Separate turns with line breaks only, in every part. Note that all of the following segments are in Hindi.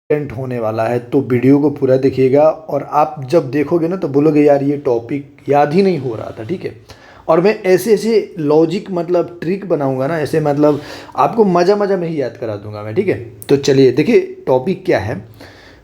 कंटेंट होने वाला है, तो वीडियो को पूरा देखिएगा। और आप जब देखोगे ना तो बोलोगे यार ये टॉपिक याद ही नहीं हो रहा था, ठीक है। और मैं ऐसे ऐसे लॉजिक मतलब ट्रिक बनाऊंगा ना, ऐसे मतलब आपको मज़ा मज़ा में ही याद करा दूंगा मैं, ठीक है। तो चलिए देखिए टॉपिक क्या है।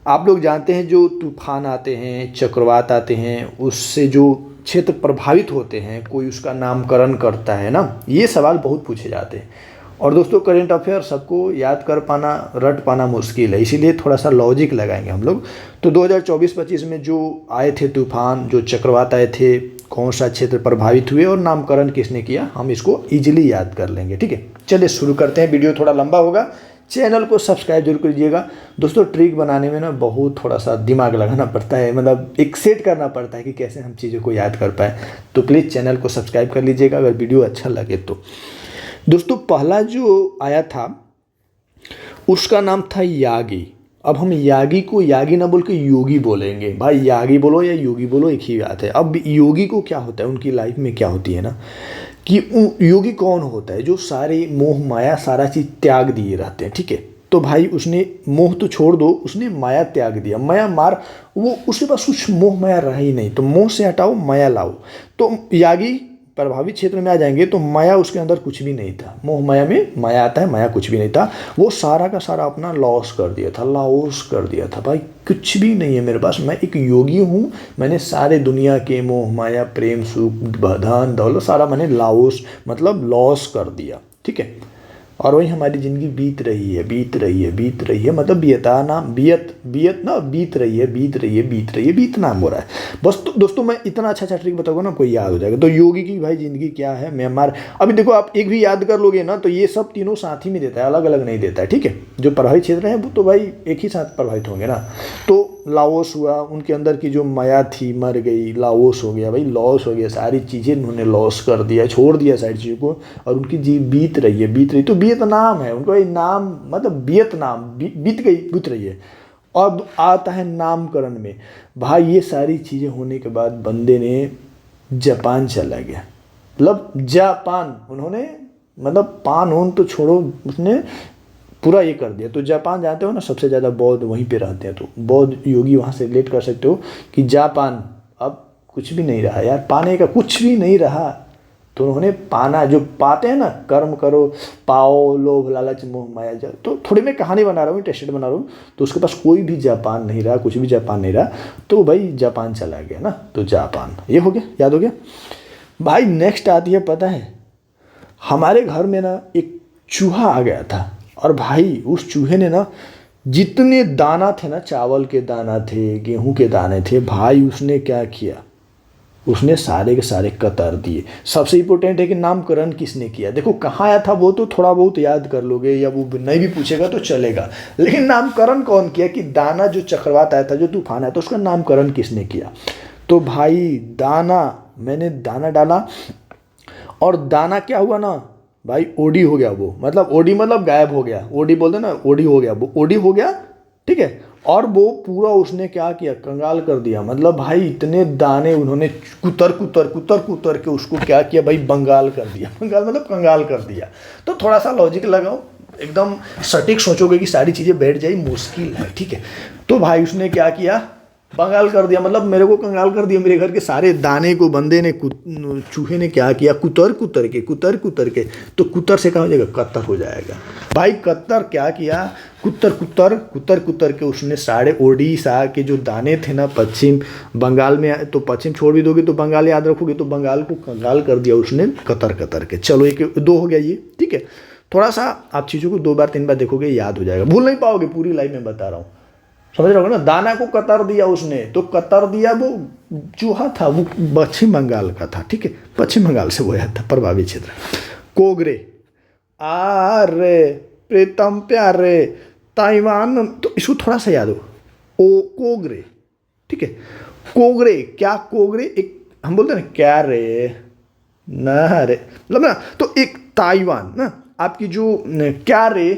आप लोग जानते हैं जो तूफान आते हैं, चक्रवात आते हैं, उससे जो क्षेत्र प्रभावित होते हैं, कोई उसका नामकरण करता है ना, ये सवाल बहुत पूछे जाते हैं। और दोस्तों करेंट अफेयर सबको याद कर पाना, रट पाना मुश्किल है, इसीलिए थोड़ा सा लॉजिक लगाएंगे हम लोग। तो 2024-25 में जो आए थे तूफान, जो चक्रवात आए थे, कौन सा क्षेत्र प्रभावित हुए और नामकरण किसने किया, हम इसको इजीली याद कर लेंगे, ठीक है। चलिए शुरू करते हैं। वीडियो थोड़ा लंबा होगा, चैनल को सब्सक्राइब जरूर कीजिएगा। दोस्तों ट्रिक बनाने में ना बहुत थोड़ा सा दिमाग लगाना पड़ता है, मतलब एक सेट करना पड़ता है कि कैसे हम चीज़ों को याद कर पाए। तो प्लीज़ चैनल को सब्सक्राइब कर लीजिएगा अगर वीडियो अच्छा लगे तो। दोस्तों पहला जो आया था उसका नाम था यागी। अब हम यागी को यागी ना बोल के योगी बोलेंगे। भाई यागी बोलो या योगी बोलो एक ही बात है। अब योगी को क्या होता है, उनकी लाइफ में क्या होती है ना, कि योगी कौन होता है, जो सारे मोह माया सारा चीज़ त्याग दिए रहते हैं, ठीक है। तो भाई उसने मोह तो छोड़ दो, उसने माया त्याग दिया, माया मार, वो उसके पास कुछ मोह माया रहा ही नहीं। तो मोह से हटाओ, माया लाओ। तो यागी प्रभावित क्षेत्र में आ जाएंगे तो माया उसके अंदर कुछ भी नहीं था। मोह माया में माया आता है, माया कुछ भी नहीं था। वो सारा का सारा अपना लॉस कर दिया था, लॉस कर दिया था। भाई कुछ भी नहीं है मेरे पास, मैं एक योगी हूँ, मैंने सारे दुनिया के मोह माया प्रेम सुख धन दौलत सारा मैंने लॉस मतलब लॉस कर दिया, ठीक है। और वही हमारी ज़िंदगी बीत रही है, बीत रही है, बीत रही है, मतलब बीता ना बीत ना बीत रही है, बीत रही है, बीत रही है, बीतना हो रहा है बस। तो दोस्तों मैं इतना अच्छा ट्रिक बताऊंगा ना, कोई याद हो जाएगा। तो योगी की भाई ज़िंदगी क्या है, म्यांमार। अभी देखो आप एक भी याद कर लोगे ना तो ये सब तीनों साथ ही में देता है, अलग अलग नहीं देता है, ठीक है। जो प्रभावित क्षेत्र हैं वो तो भाई एक ही साथ प्रभावित होंगे ना। तो लाओस हुआ, उनके अंदर की जो माया थी मर गई, लाओस हो गया, भाई लॉस हो गया, सारी चीज़ें उन्होंने लॉस कर दिया, छोड़ दिया सारी चीज़ों को। और उनकी जी बीत रही है, बीत रही, तो वियतनाम है उनका नाम, मतलब वियतनाम बीत गई, बीत रही है। अब आता है नामकरण में। भाई ये सारी चीज़ें होने के बाद बंदे ने जापान चला गया, मतलब जापान उन्होंने, मतलब पान ओन तो छोड़ो, उसने पूरा ये कर दिया। तो जापान जानते हो ना, सबसे ज़्यादा बौद्ध वहीं पे रहते हैं। तो बौद्ध योगी वहाँ से रिलेट कर सकते हो कि जापान अब कुछ भी नहीं रहा यार, पाने का कुछ भी नहीं रहा। तो उन्होंने पाना, जो पाते हैं ना, कर्म करो पाओ, लोभ लालच मोह माया जा। तो थोड़ी मैं कहानी बना रहा हूँ, टेस्टेड बना रहा हूँ। तो उसके पास कोई भी जापान नहीं रहा, कुछ भी जापान नहीं रहा। तो भाई जापान चला गया ना, तो जापान ये हो गया, याद हो गया। भाई नेक्स्ट आती है, पता है हमारे घर में ना एक चूहा आ गया था। और भाई उस चूहे ने ना जितने दाना थे ना, चावल के दाना थे, गेहूं के दाने थे, भाई उसने क्या किया, उसने सारे के सारे कतर दिए। सबसे इंपॉर्टेंट है कि नामकरण किसने किया। देखो कहाँ आया था वो तो थोड़ा बहुत याद कर लोगे, या वो नहीं भी पूछेगा तो चलेगा, लेकिन नामकरण कौन किया, कि दाना जो चक्रवात आया था, जो तूफान आया था, उसका नामकरण किसने किया। तो भाई दाना, मैंने दाना डाला और दाना क्या हुआ ना भाई, ओडी हो गया वो, मतलब ओडी मतलब गायब हो गया, ओडी बोलते ना, ओडी हो गया, वो ओडी हो गया, ठीक है। और वो पूरा उसने क्या किया, कंगाल कर दिया। मतलब भाई इतने दाने उन्होंने कुतर कुतर कुतर कुतर के उसको क्या किया भाई, बंगाल कर दिया। बंगाल मतलब कंगाल कर दिया। तो थोड़ा सा लॉजिक लगाओ, एकदम सटीक सोचोगे कि सारी चीज़ें बैठ जाए, मुश्किल है, ठीक है। तो भाई उसने क्या किया, बंगाल कर दिया, मतलब मेरे को कंगाल कर दिया, मेरे घर के सारे दाने को बंदे ने, चूहे ने क्या किया, कुतर कुतर के, कुतर कुतर के। तो कुतर से क्या हो जाएगा, कत्तर हो जाएगा। भाई कत्तर क्या किया, कुतर कुतर कुतर कुतर के उसने सारे ओडिशा के जो दाने थे ना, पश्चिम बंगाल में, तो पश्चिम छोड़ भी दोगे तो बंगाल याद रखोगे, तो बंगाल को कंगाल कर दिया उसने, कतर कतर के। चलो एक दो हो गया ये, ठीक है। थोड़ा सा आप चीज़ों को 2 बार 3 बार देखोगे याद हो जाएगा, भूल नहीं पाओगे, पूरी लाइफ में बता रहा हूँ, समझ रहे हो ना। दाना को कतर दिया उसने, तो कतर दिया, वो चूहा था वो पश्चिम बंगाल का था, ठीक है, पश्चिम बंगाल से वो आया था, प्रभावित क्षेत्र। कोगरे, आरे प्रीतम प्यारे ताइवान, तो इसको थोड़ा सा याद हो, ओ कोगरे, ठीक है। कोगरे क्या, कोगरे एक हम बोलते हैं ना, क्या रे ना रे, मतलब ना, तो एक ताइवान ना, आपकी जो क्या रे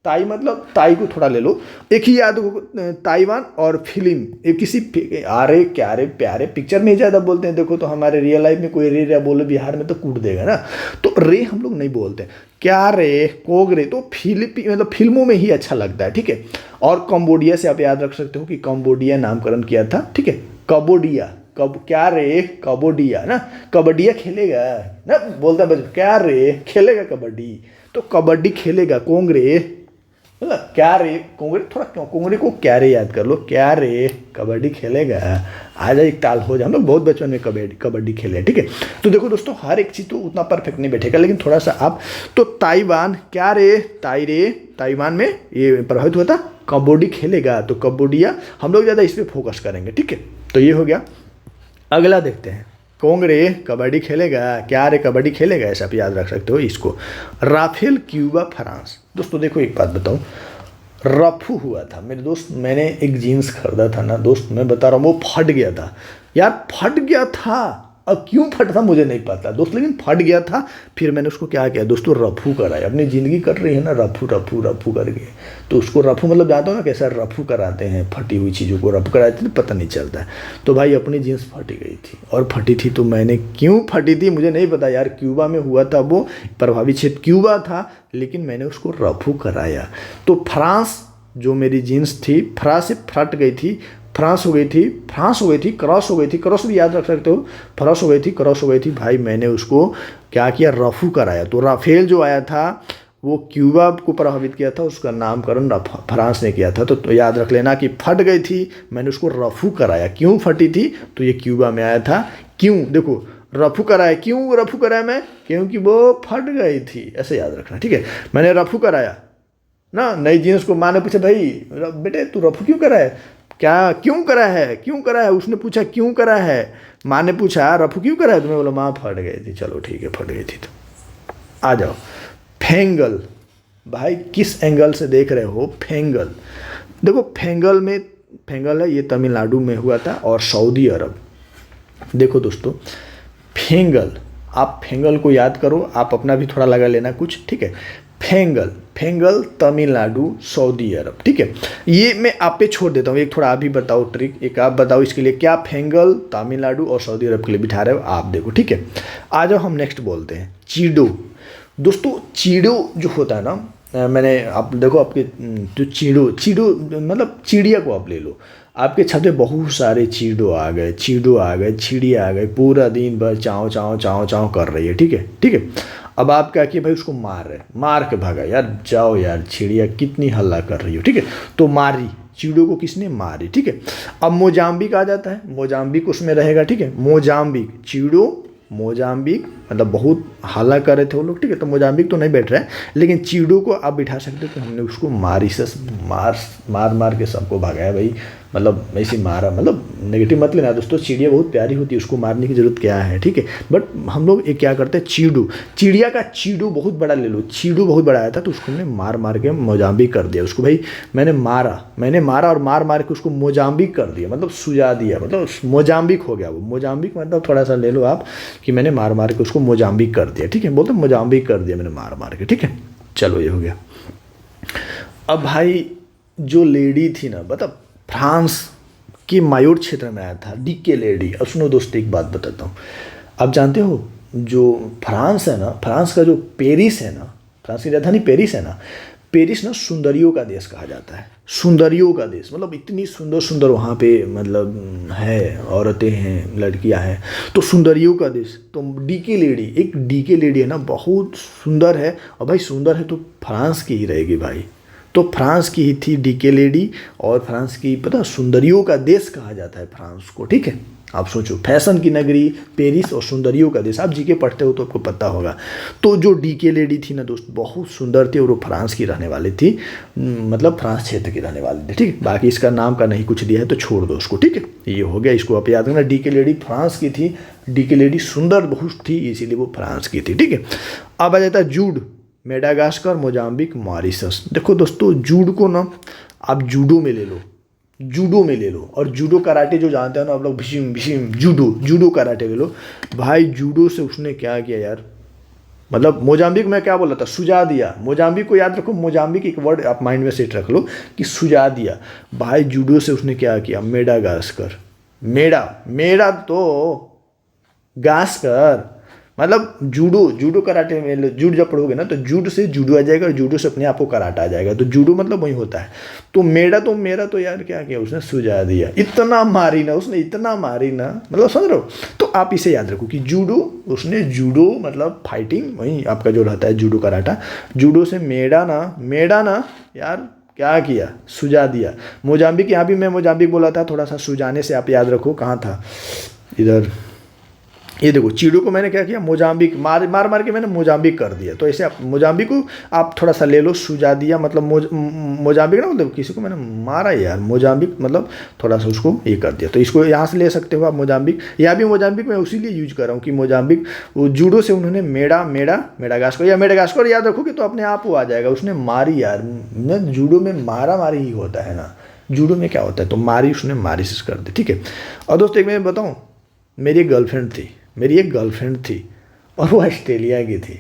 ताई मतलब ताई को थोड़ा ले लो, एक ही याद हो, ताइवान और फिल्म, ये किसी अरे क्या रे प्यारे पिक्चर में ही ज़्यादा बोलते हैं। देखो तो हमारे रियल लाइफ में कोई रे रे बोले बिहार में तो कूट देगा ना, तो रे हम लोग नहीं बोलते, क्या रे कोग रे, तो मतलब फिल्मों में ही अच्छा लगता है, ठीक है। और कंबोडिया से आप याद रख सकते हो कि कंबोडिया नामकरण किया था, ठीक है, कबोडिया, कब क्या रे कबड्डिया ना, कबड्डिया खेलेगा ना, बोलता है बच्चा क्या रे खेलेगा कबड्डी, तो कबड्डी खेलेगा, कोंगरे मतलब क्या रे कोंगरे, थोड़ा क्यों कोंगरे को क्या रे याद कर लो, क्या रे कबड्डी खेलेगा, आ जाए एक ताल हो जाए। हम लोग बहुत बचपन में कबड्डी खेले, ठीक है। तो देखो दोस्तों हर एक चीज़ तो उतना परफेक्ट नहीं बैठेगा, लेकिन थोड़ा सा आप, तो ताइवान क्या रे ताई रे, ताइवान में ये प्रभावित हुआ था, कबड्डी खेलेगा, तो कबोडिया हम लोग ज़्यादा इस पर फोकस करेंगे, ठीक है। तो ये हो गया। अगला देखते हैं, कोंगरे कबड्डी खेलेगा, क्या रे कबड्डी खेलेगा, ऐसा आप याद रख सकते हो इसको। Rafale Cuba France. दोस्तों देखो एक बात बताऊं, रफू हुआ था मेरे दोस्त, मैंने एक जीन्स खरीदा था ना दोस्त, मैं बता रहा हूँ वो फट गया था यार, फट गया था। अब क्यों फटा था मुझे नहीं पता दोस्त, लेकिन फट गया था। फिर मैंने उसको क्या किया दोस्तों, रफू कराया। अपनी ज़िंदगी कट रही है ना रफू रफू रफू करके, तो उसको रफू मतलब जानता हो ना कैसा रफू कराते हैं, फटी हुई चीज़ों को रफू कराते हैं, पता नहीं चलता है। तो भाई अपनी जीन्स फटी गई थी, और फटी थी तो मैंने, क्यों फटी थी मुझे नहीं पता यार, क्यूबा में हुआ था, वो प्रभावित क्षेत्र क्यूबा था, लेकिन मैंने उसको रफू कराया। तो फ्रांस जो मेरी जीन्स थी, फ्रांस से फट गई थी, फ्रांस हो गई थी, फ्रांस हो गई थी, क्रॉस हो गई थी, क्रॉस भी याद रख सकते हो, फ्रांस हो गई थी, क्रॉस हो गई थी। भाई मैंने उसको क्या किया, रफू कराया। तो राफेल जो आया था वो क्यूबा को प्रभावित किया था, उसका नामकरण फ्रांस ने किया था। तो याद रख लेना कि फट गई थी, मैंने उसको रफू कराया। क्यों फटी थी, तो ये क्यूबा में आया था। क्यों, देखो रफू कराया, क्यों रफू कराया मैं, क्योंकि वो फट गई थी, ऐसे याद रखना, ठीक है। मैंने रफू कराया ना, नई जीन्स को माँ ने पूछा भाई बेटे तू रफू क्यों करा है, क्या क्यों करा है, क्यों करा है, उसने पूछा क्यों करा है, माँ ने पूछा रफू क्यों करा है, तो मैं बोला माँ फट गई थी, चलो ठीक है फट गई थी। तो आ जाओ, फेंगल। भाई किस एंगल से देख रहे हो, फेंगल। देखो फेंगल में, फेंगल है ये तमिलनाडु में हुआ था और सऊदी अरब। देखो दोस्तों फेंगल, आप फेंगल को याद करो, आप अपना भी थोड़ा लगा लेना कुछ, ठीक है। फेंगल, फेंगल तमिलनाडु सऊदी अरब, ठीक है। ये मैं आप पे छोड़ देता हूँ, एक थोड़ा आप भी बताओ ट्रिक, एक आप बताओ इसके लिए, क्या फेंगल तमिलनाडु और सऊदी अरब के लिए बिठा रहे हो आप, देखो, ठीक है। आ जाओ हम नेक्स्ट बोलते हैं, चीडो। दोस्तों चीडो जो होता है ना, मैंने आप देखो आपके जो चीडो, चीडो मतलब चिड़िया को आप ले लो, आपके छत पे बहुत सारे चीडो आ गए, चीडो आ गए, चिड़िया आ गए, पूरा दिन भर चाँव चाँव चाँव चाँव कर रही है, ठीक है, ठीक है। अब आप क्या किए भाई, उसको मार रहे, मार के भागा, यार जाओ यार चिड़िया कितनी हल्ला कर रही हो, ठीक है। तो मारी, चीड़ों को किसने मारी, ठीक है। अब मोजाम्बिक आ जाता है, मोजाम्बिक उसमें रहेगा, ठीक है। मोजाम्बिक, चीड़ो मोजाम्बिक मतलब बहुत हल्ला कर रहे थे वो लोग, ठीक है। तो मोजाम्बिक तो नहीं बैठ रहा है, लेकिन चीड़ों को आप बिठा सकते हो कि हमने उसको मारिशस मार के सबको भगाया भाई, मतलब ऐसे मारा, मतलब नेगेटिव मत लेना दोस्तों, चिड़िया बहुत प्यारी होती है, उसको मारने की जरूरत क्या है, ठीक है। बट हम लोग एक क्या करते हैं, चीड़ू, चिड़िया का चीड़ू बहुत बड़ा ले लो, चीड़ू बहुत बड़ा आया था तो उसको हमने मार के मोजाम्बिक कर दिया उसको, भाई मैंने मारा और मार के उसको मोजाम्बिक कर दिया, मतलब सुझा दिया, मतलब मोजाम्बिक हो गया वो। मोजाम्बिक मतलब थोड़ा सा ले लो आप कि मैंने मार के उसको मोजाम्बिक कर दिया, ठीक है। बोलते मोजाम्बिक कर दिया मैंने मार के, ठीक है। चलो ये हो गया। अब भाई जो लेडी थी ना, मतलब फ्रांस के मायोट क्षेत्र में आया था, डीके लेडी। अब सुनो दोस्तों एक बात बताता हूँ, आप जानते हो जो फ्रांस है ना, फ्रांस का जो पेरिस है ना, फ्रांस की राजधानी पेरिस है ना, पेरिस ना सुंदरियों का देश कहा जाता है, सुंदरियों का देश, मतलब इतनी सुंदर सुंदर वहाँ पे मतलब है, औरतें हैं, लड़कियाँ हैं, तो सुंदरियों का देश। तो डीके लेडी, एक डीके लेडी है ना, बहुत सुंदर है, और भाई सुंदर है तो फ्रांस की ही रहेगी भाई, तो फ्रांस की ही थी डीके लेडी, और फ्रांस की पता सुंदरियों का देश कहा जाता है फ्रांस को, ठीक है। आप सोचो, फैशन की नगरी पेरिस और सुंदरियों का देश, आप जीके पढ़ते हो तो आपको पता होगा। तो जो डीके लेडी थी ना दोस्त, बहुत सुंदर थी और वो फ्रांस की रहने वाली थी, मतलब फ्रांस क्षेत्र की रहने वाली थी, ठीक है। बाकी इसका नाम का नहीं कुछ दिया है तो छोड़ दो उसको, ठीक है। ये हो गया, इसको आप याद रखना, डीके लेडी फ्रांस की थी, डीके लेडी सुंदर बहुत थी इसीलिए वो फ्रांस की थी, ठीक है। अब आ जाता है जूड, मेडागास्कर, मोजाम्बिक, मॉरिशस। देखो दोस्तों जूड को ना आप जूडो में ले लो, जूडो में ले लो, और जूडो कराटे जो जानते हो ना आप लोग, Bhim Bhim judo, judo karate ले लो। भाई जूडो से उसने क्या किया यार, मतलब मोजाम्बिक में क्या बोला था, सुझा दिया। मोजाम्बिक को याद रखो, मोजाम्बिक एक वर्ड आप माइंड में सेट रख लो कि सुझा दिया। भाई जूडो से उसने क्या किया, मेडागास्कर। मेडा मेडा तो गास्कर, मतलब जूडो, जूडो कराटे में जूड जब पढ़ोगे ना तो जूड से जूडो आ जाएगा और जूडो से अपने आप को कराटा आ जाएगा, तो जूडो मतलब वही होता है। तो मेरा तो मेरा तो यार क्या किया उसने, सुझा दिया। इतना मारी ना उसने, इतना मारी ना, मतलब समझ रहे हो। तो आप इसे याद रखो कि जूडो, उसने जूडो मतलब फाइटिंग, वही आपका जो रहता है जूडो कराटा, जूडो से मेडा ना यार क्या किया, सुझा दिया। मोजाम्बिक, यहाँ भी मैं मोजाम्बिक बोला था, थोड़ा सा सुझाने से आप याद रखो कहाँ था, इधर। ये देखो चीड़ों को मैंने क्या किया, मोजाम्बिक मार मार मार के मैंने मोजाम्बिक कर दिया। तो ऐसे आप मोजाम्बिक को आप थोड़ा सा ले लो, सुझा दिया मतलब मोजाम्बिक ना, मतलब किसी को मैंने मारा यार, मोजाम्बिक मतलब थोड़ा सा उसको ये कर दिया। तो इसको यहाँ से ले सकते हो आप मोजाम्बिक। यहाँ भी मोजाम्बिक मैं उसी लिए यूज कर रहा हूँ कि मोजाम्बिक वो जूडो से उन्होंने मेडागास्कर या मेडागास्कर याद रखोगे तो अपने आप वो आ जाएगा। उसने मारी यार, जूडो में मारा मारी ही होता है ना, जूडो में क्या होता है, तो मारी, उसने मारी से कर दी, ठीक है। और दोस्तों एक मैं बताऊँ, मेरी एक गर्लफ्रेंड थी और वो ऑस्ट्रेलिया की थी।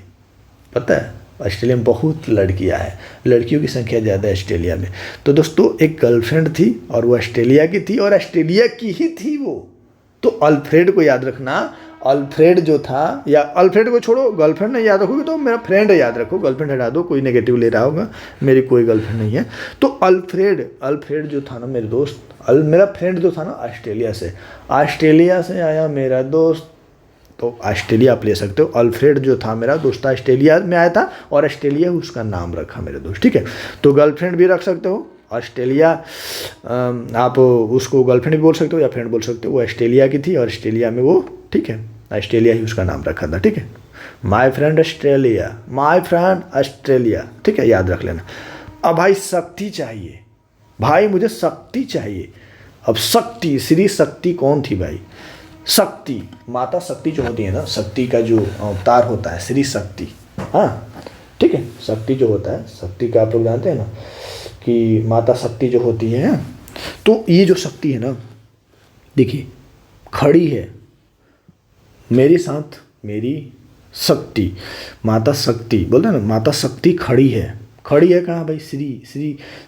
पता है ऑस्ट्रेलिया में बहुत लड़कियां हैं, लड़कियों की संख्या ज़्यादा है ऑस्ट्रेलिया में। तो दोस्तों एक गर्लफ्रेंड थी और वो ऑस्ट्रेलिया की थी और ऑस्ट्रेलिया की ही थी वो। तो अल्फ्रेड को याद रखना, अल्फ्रेड जो था, या अल्फ्रेड को छोड़ो, गर्लफ्रेंड नहीं याद रखोगे तो मेरा फ्रेंड याद रखो। गर्लफ्रेंड हटा दो, कोई नेगेटिव ले रहा होगा, मेरी कोई गर्लफ्रेंड नहीं है। तो अल्फ्रेड जो था ना मेरे दोस्त, मेरा फ्रेंड जो था ना ऑस्ट्रेलिया से आया मेरा दोस्त। तो ऑस्ट्रेलिया आप ले सकते हो। अल्फ्रेड जो था मेरा दोस्त ऑस्ट्रेलिया में आया था और ऑस्ट्रेलिया उसका नाम रखा मेरे दोस्त, ठीक है। तो गर्लफ्रेंड भी रख सकते हो, ऑस्ट्रेलिया आप उसको गर्लफ्रेंड भी बोल सकते हो या फ्रेंड बोल सकते हो। वो ऑस्ट्रेलिया की थी और ऑस्ट्रेलिया में वो, ठीक है, ऑस्ट्रेलिया ही उसका नाम रखा था, ठीक है। माई फ्रेंड ऑस्ट्रेलिया, ठीक है, याद रख लेना। अब भाई शक्ति चाहिए, भाई मुझे शक्ति चाहिए। अब शक्ति, श्री शक्ति कौन थी भाई, शक्ति माता शक्ति जो होती है ना, शक्ति का जो अवतार होता है श्री शक्ति, हाँ ठीक है। शक्ति जो होता है, शक्ति का आप लोग जानते हैं ना कि माता शक्ति जो होती है। तो ये जो शक्ति है ना, देखिए खड़ी है मेरे साथ, मेरी शक्ति, माता शक्ति बोलते हैं ना, माता शक्ति खड़ी है कहाँ भाई,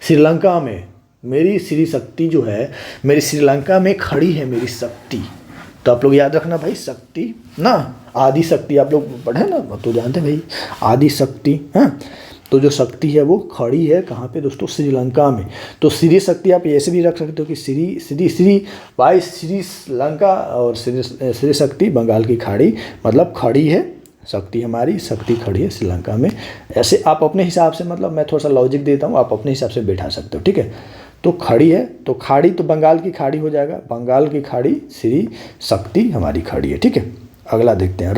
श्रीलंका में। मेरी श्री शक्ति जो है, मेरी श्रीलंका में खड़ी है मेरी शक्ति। तो आप लोग याद रखना भाई, शक्ति ना, आदि शक्ति आप लोग पढ़े ना तो जानते हैं भाई, आदि शक्ति, हाँ। तो जो शक्ति है वो खड़ी है कहाँ पे दोस्तों, श्रीलंका में। तो श्री शक्ति आप ऐसे भी रख सकते हो कि श्री भाई, श्रीलंका और श्री शक्ति बंगाल की खाड़ी, मतलब खड़ी है शक्ति, हमारी शक्ति खड़ी है श्रीलंका में। ऐसे आप अपने हिसाब से, मतलब मैं थोड़ा सा लॉजिक देता हूँ, आप अपने हिसाब से बैठा सकते हो, ठीक है। तो खड़ी है, तो खाड़ी तो बंगाल की खाड़ी हो जाएगा, बंगाल की खाड़ी, श्री शक्ति हमारी खाड़ी है, ठीक है। अगला देखते हैं,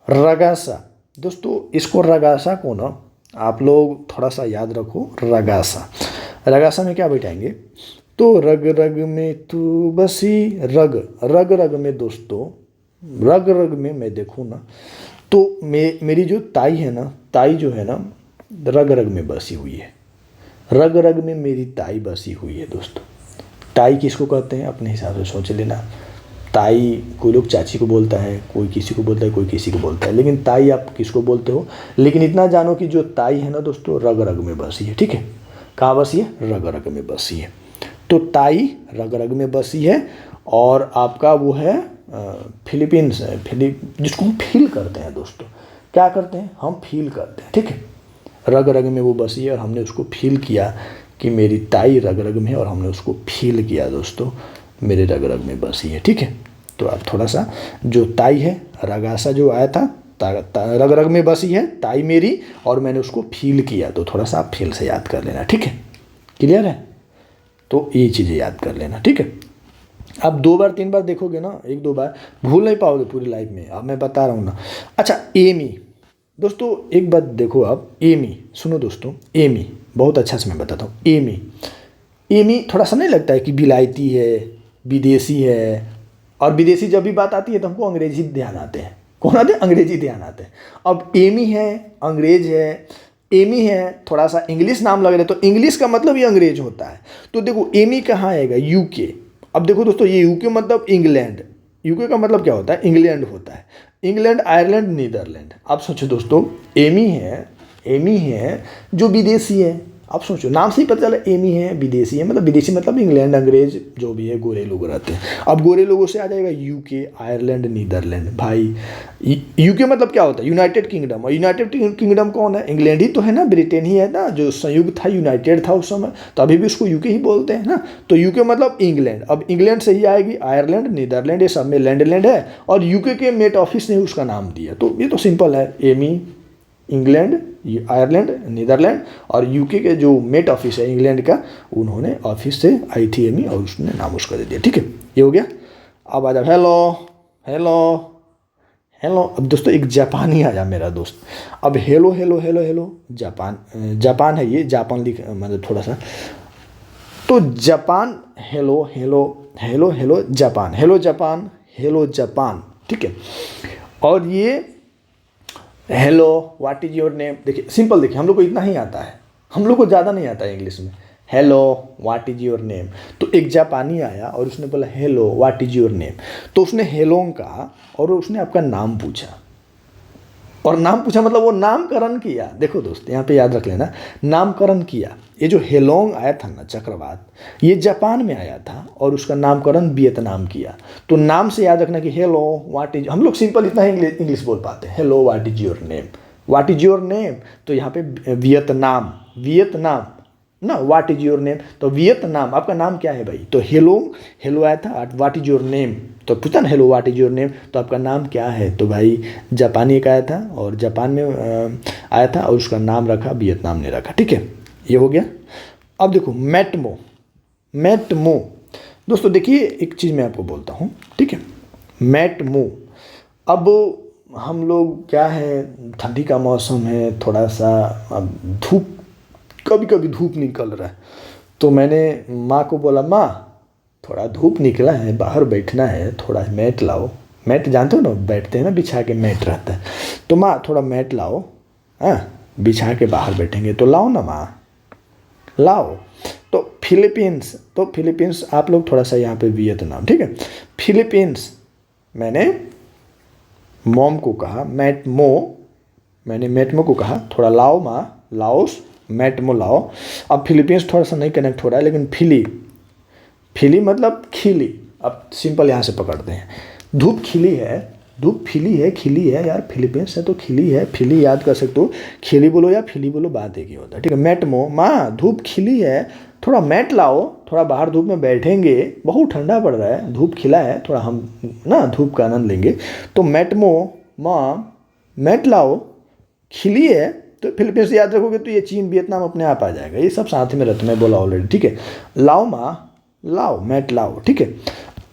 रगासा दोस्तों, इसको रगासा को ना आप लोग थोड़ा सा याद रखो। रगासा में क्या बैठाएंगे, तो रग रग में तू बसी, रग में दोस्तों, रग में मैं देखूँ ना तो मेरी जो ताई है ना, ताई जो है ना रग में बसी हुई है, रग में मेरी ताई बसी हुई है दोस्तों। ताई किसको कहते हैं अपने हिसाब से सोच लेना। ताई कोई लोग चाची को बोलता है, कोई किसी को बोलता है, कोई किसी को बोलता है, लेकिन ताई आप किसको बोलते हो। लेकिन इतना जानो कि जो ताई है ना दोस्तों, रग में बसी है, ठीक है। कहाँ बसी है, रग में बसी है। तो ताई रग में बसी है। और आपका वो है फिलीपींस है, जिसको हम फील करते हैं दोस्तों, क्या करते हैं हम, फील करते हैं, ठीक है। रग में वो बसी है और हमने उसको फील किया कि मेरी ताई रग में है, और हमने उसको फील किया दोस्तों मेरे रग में बसी है, ठीक है। तो आप थोड़ा सा, जो ताई है, रगासा जो आया था, रग में बसी है ताई मेरी, और मैंने उसको फील किया। तो थोड़ा सा आप फील से याद कर लेना, ठीक है, क्लियर है। तो ये चीज़ें याद कर लेना, ठीक है। आप 2 बार 3 बार देखोगे ना, 1-2 बार भूल नहीं पाओगे पूरी लाइफ में, अब मैं बता रहा हूँ ना। अच्छा, एमी दोस्तों, एक बात देखो आप, एमी सुनो दोस्तों, एमी बहुत अच्छा से मैं बताता हूँ। एमी थोड़ा सा नहीं लगता है कि विलायती है, विदेशी है। और विदेशी जब भी बात आती है तो हमको अंग्रेजी ध्यान आते हैं, कौन आते हैं, अंग्रेजी ध्यान आते हैं। अब एमी है, अंग्रेज है, एमी है, थोड़ा सा इंग्लिश नाम लग रहा है, तो इंग्लिश का मतलब ये अंग्रेज होता है। तो देखो एमी कहाँ आएगा, यूके। अब देखो दोस्तों, ये यूके मतलब इंग्लैंड, यूके का मतलब क्या होता है, इंग्लैंड होता है। England, Ireland, Netherland. आप सोचो दोस्तों, एमी है जो विदेशी है। आप सोचो, नाम से ही पता चला एमी है, विदेशी है, मतलब विदेशी मतलब इंग्लैंड, अंग्रेज जो भी है, गोरे लोग रहते हैं। अब गोरे लोगों से आ जाएगा यूके, आयरलैंड, नीदरलैंड। भाई यूके मतलब क्या होता है? United kingdom. और यूनाइटेड किंगडम कौन है? इंग्लैंड ही तो है ना, ब्रिटेन ही है ना, जो संयुक्त था, यूनाइटेड था उस समय, तो अभी भी उसको यूके ही बोलते हैं ना। तो यूके मतलब इंग्लैंड। अब इंग्लैंड से ही आएगी आयरलैंड, नीदरलैंड, ये सब में लैंड है। और यूके के मेट ऑफिस ने उसका नाम दिया। तो ये तो सिंपल है, एमी इंग्लैंड, आयरलैंड, नीदरलैंड, और यूके के जो मेट ऑफिस है इंग्लैंड का, उन्होंने ऑफिस से आई थी एमी, और उसने नाम उसका दे दिया। ठीक है, ये हो गया। अब आ जाओ, हेलो हेलो हेलो। अब दोस्तों एक जापानी आ जा मेरा दोस्त। अब hello hello hello hello, Japan है ये, जापान लिख मतलब थोड़ा सा, तो Japan, hello hello hello hello Japan, hello Japan, hello Japan. ठीक है, और ये hello what is your name, देखिए सिंपल, देखिए हम लोग को इतना ही आता है, हम लोग को ज़्यादा नहीं आता है इंग्लिश में। Hello what is your name, तो एक जापानी आया और उसने बोला hello what is your name, तो उसने हेलोंग कहा और उसने आपका नाम पूछा। और नाम पूछा मतलब वो नामकरण किया। देखो दोस्त, यहाँ पे याद रख लेना, नामकरण किया। ये जो हेलोंग आया था ना, चक्रवात, ये जापान में आया था और उसका नामकरण वियतनाम किया। तो नाम से याद रखना कि हेलो व्हाट इज, हम लोग सिंपल इतना ही इंग्लिश बोल पाते हैं, hello what is your name, what is your name. तो यहाँ पे वियतनाम, वियतनाम ना, व्हाट इज योर नेम, तो वियतनाम, आपका नाम क्या है भाई? तो हेलो आया था, व्हाट इज योर नेम, तो पूछा ना hello what is your name, तो आपका नाम क्या है? तो भाई जापानी एक आया था और जापान में आया था और उसका नाम रखा वियतनाम ने रखा। ठीक है, ये हो गया। अब देखो मैटमो, मैटमो दोस्तों, देखिए एक चीज़ मैं आपको बोलता हूँ, ठीक है, मैटमो। अब हम लोग क्या है, ठंडी का मौसम है, थोड़ा सा अब धूप, कभी कभी धूप निकल रहा है, तो मैंने माँ को बोला, माँ थोड़ा धूप निकला है, बाहर बैठना है, थोड़ा मैट लाओ। मैट जानते हो ना, बैठते हैं ना बिछा के, मैट रहता है। तो माँ थोड़ा मैट लाओ, हाँ बिछा के बाहर बैठेंगे, तो लाओ ना माँ, लाओ। तो फिलीपींस, तो फिलीपींस आप लोग थोड़ा सा यहाँ पे वियतनाम, ठीक है, फिलीपींस। मैंने मॉम को कहा मैटमो, मैंने मैटमो को कहा थोड़ा लाओ माँ, लाओस, मैटमो लाओ। अब फिलीपींस थोड़ा सा नहीं कनेक्ट हो रहा है, लेकिन फिली मतलब खिली। अब सिंपल यहाँ से पकड़ते हैं, धूप खिली है, धूप खिली है यार, फिलीपींस है तो खिली है, फिली याद कर सकते हो, खिली बोलो या फिली बोलो, बात एक ही होता है। ठीक है, मैटमो, माँ धूप खिली है, थोड़ा मैट लाओ, थोड़ा बाहर धूप में बैठेंगे, बहुत ठंडा पड़ रहा है, धूप खिला है, थोड़ा हम ना धूप का आनंद लेंगे। तो मैटमो, माँ मैट लाओ, खिली है। तो फिलीपींस से याद रखोगे तो ये चीन, वियतनाम अपने आप आ जाएगा, ये सब साथ में रहते, मैं बोला ऑलरेडी। ठीक है, लाओ माँ, लाओ मैट लाओ। ठीक है,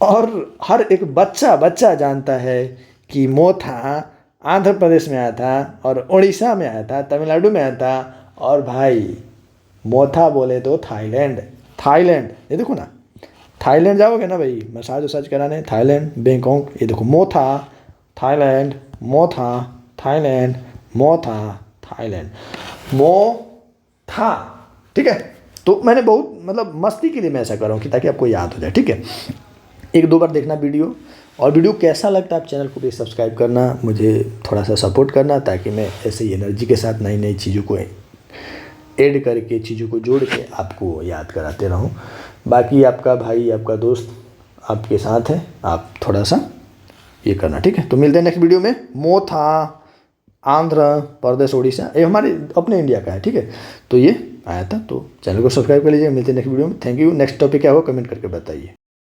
और हर एक बच्चा जानता है कि मोथा आंध्र प्रदेश में आया था और उड़ीसा में आया था, तमिलनाडु में आया था, और भाई मोथा बोले तो थाईलैंड, थाईलैंड, ये देखो ना, थाईलैंड जाओगे ना भाई मसाज वसाज कराने, थाईलैंड, बैंकॉक, ये देखो मोथा थाईलैंड, मोथा थाईलैंड, मोथा थाईलैंड, मोथा। ठीक है, तो मैंने बहुत मतलब मस्ती के लिए मैं ऐसा कर रहा हूँ कि ताकि आपको याद हो जाए। ठीक है, एक दो बार देखना वीडियो, और वीडियो कैसा लगता है आप चैनल को भी सब्सक्राइब करना, मुझे थोड़ा सा सपोर्ट करना, ताकि मैं ऐसे ही एनर्जी के साथ नई नई चीज़ों को ऐड करके, चीज़ों को जोड़ के आपको याद कराते रहूँ। बाकी आपका भाई, आपका दोस्त आपके साथ है, आप थोड़ा सा ये करना। ठीक है, तो मिलते हैं नेक्स्ट वीडियो में। मोथा आंध्र प्रदेश, उड़ीसा, ये हमारे अपने इंडिया का है। ठीक है, तो ये आया था, तो चैनल को सब्सक्राइब कर लीजिए। मिलते हैं नेक्स्ट वीडियो में। Thank you. नेक्स्ट टॉपिक क्या होगा कमेंट करके बताइए।